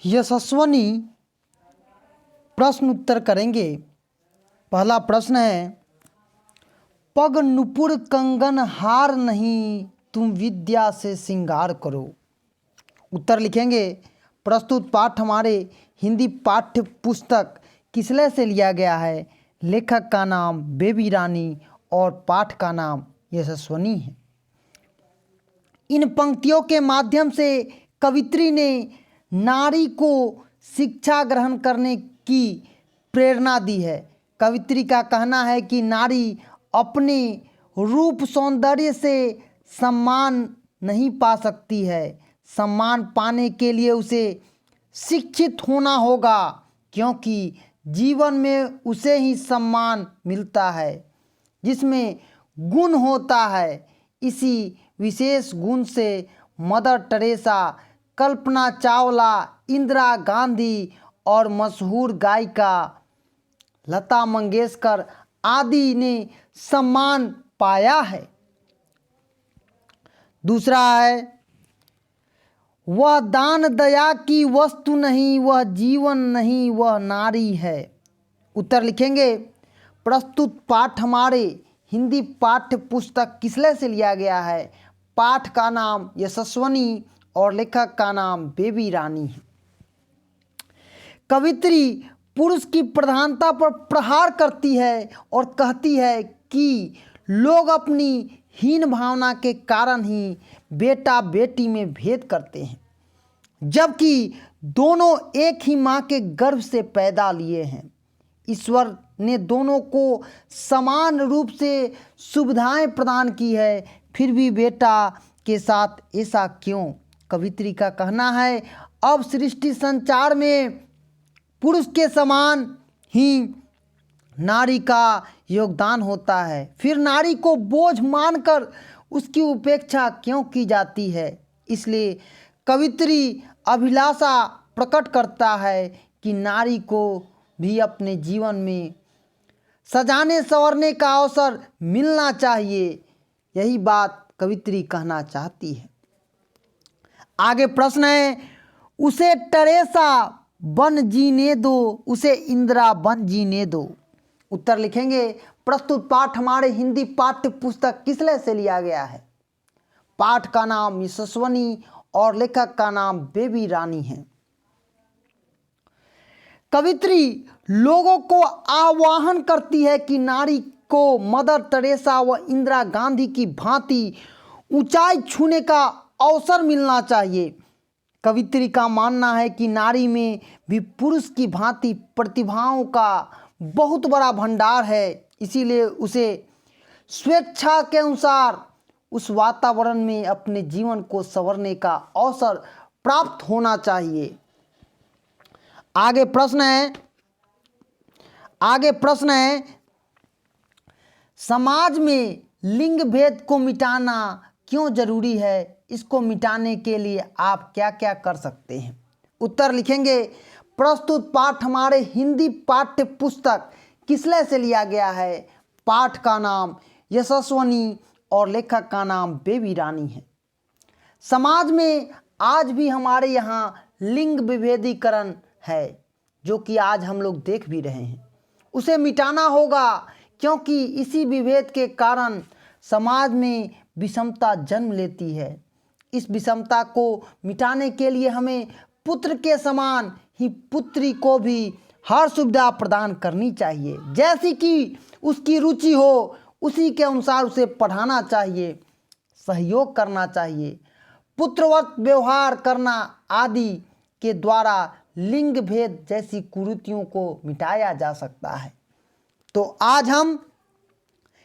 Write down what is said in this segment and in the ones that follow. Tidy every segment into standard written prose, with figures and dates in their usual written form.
यशस्विनी प्रश्न उत्तर करेंगे। पहला प्रश्न है, पग नुपुर कंगन हार नहीं, तुम विद्या से श्रृंगार करो। उत्तर लिखेंगे। प्रस्तुत पाठ हमारे हिंदी पाठ्य पुस्तक किसले से लिया गया है। लेखक का नाम बेबी रानी और पाठ का नाम यशस्विनी है। इन पंक्तियों के माध्यम से कवित्री ने नारी को शिक्षा ग्रहण करने की प्रेरणा दी है। कवित्री का कहना है कि नारी अपने रूप सौंदर्य से सम्मान नहीं पा सकती है। सम्मान पाने के लिए उसे शिक्षित होना होगा, क्योंकि जीवन में उसे ही सम्मान मिलता है जिसमें गुण होता है। इसी विशेष गुण से मदर टेरेसा, कल्पना चावला, इंदिरा गांधी और मशहूर गायिका लता मंगेशकर आदि ने सम्मान पाया है। दूसरा है, वह दान दया की वस्तु नहीं, वह जीवन नहीं, वह नारी है। उत्तर लिखेंगे। प्रस्तुत पाठ हमारे हिंदी पाठ्य पुस्तक किसले से लिया गया है। पाठ का नाम यशस्विनी और लेखक का नाम बेबी रानी है। कवित्री पुरुष की प्रधानता पर प्रहार करती है और कहती है कि लोग अपनी हीन भावना के कारण ही बेटा बेटी में भेद करते हैं, जबकि दोनों एक ही माँ के गर्भ से पैदा लिए हैं। ईश्वर ने दोनों को समान रूप से सुविधाएं प्रदान की है, फिर भी बेटा के साथ ऐसा क्यों। कवित्री का कहना है, अब सृष्टि संचार में पुरुष के समान ही नारी का योगदान होता है, फिर नारी को बोझ मानकर उसकी उपेक्षा क्यों की जाती है। इसलिए कवित्री अभिलाषा प्रकट करता है कि नारी को भी अपने जीवन में सजाने संवरने का अवसर मिलना चाहिए। यही बात कवित्री कहना चाहती है। आगे प्रश्न है, उसे टेरेसा बन जीने दो, उसे इंदिरा बन जीने दो। उत्तर लिखेंगे। प्रस्तुत पाठ हमारे हिंदी पाठ्य पुस्तक किसले से लिया गया है। पाठ का नाम यशस्विनी और लेखक का नाम बेबी रानी है। कवित्री लोगों को आह्वान करती है कि नारी को मदर टेरेसा व इंदिरा गांधी की भांति ऊंचाई छूने का अवसर मिलना चाहिए। कवित्री का मानना है कि नारी में भी पुरुष की भांति प्रतिभाओं का बहुत बड़ा भंडार है, इसीलिए उसे स्वेच्छा के अनुसार उस वातावरण में अपने जीवन को संवरने का अवसर प्राप्त होना चाहिए। आगे प्रश्न है, समाज में लिंग भेद को मिटाना क्यों जरूरी है। इसको मिटाने के लिए आप क्या क्या कर सकते हैं। उत्तर लिखेंगे। प्रस्तुत पाठ हमारे हिंदी पाठ्य पुस्तक किसले से लिया गया है। पाठ का नाम यशस्विनी और लेखक का नाम बेबी रानी है। समाज में आज भी हमारे यहाँ लिंग विभेदीकरण है, जो कि आज हम लोग देख भी रहे हैं। उसे मिटाना होगा, क्योंकि इसी विभेद के कारण समाज में विषमता जन्म लेती है। इस विषमता को मिटाने के लिए हमें पुत्र के समान ही पुत्री को भी हर सुविधा प्रदान करनी चाहिए। जैसी कि उसकी रुचि हो उसी के अनुसार उसे पढ़ाना चाहिए, सहयोग करना चाहिए। पुत्रवत व्यवहार करना आदि के द्वारा लिंग भेद जैसी कुरीतियों को मिटाया जा सकता है। तो आज हम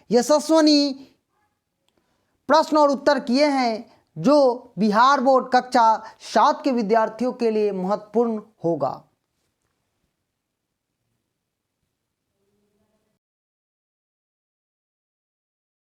यशस्विनी प्रश्न और उत्तर किए हैं, जो बिहार बोर्ड कक्षा 7 के विद्यार्थियों के लिए महत्वपूर्ण होगा।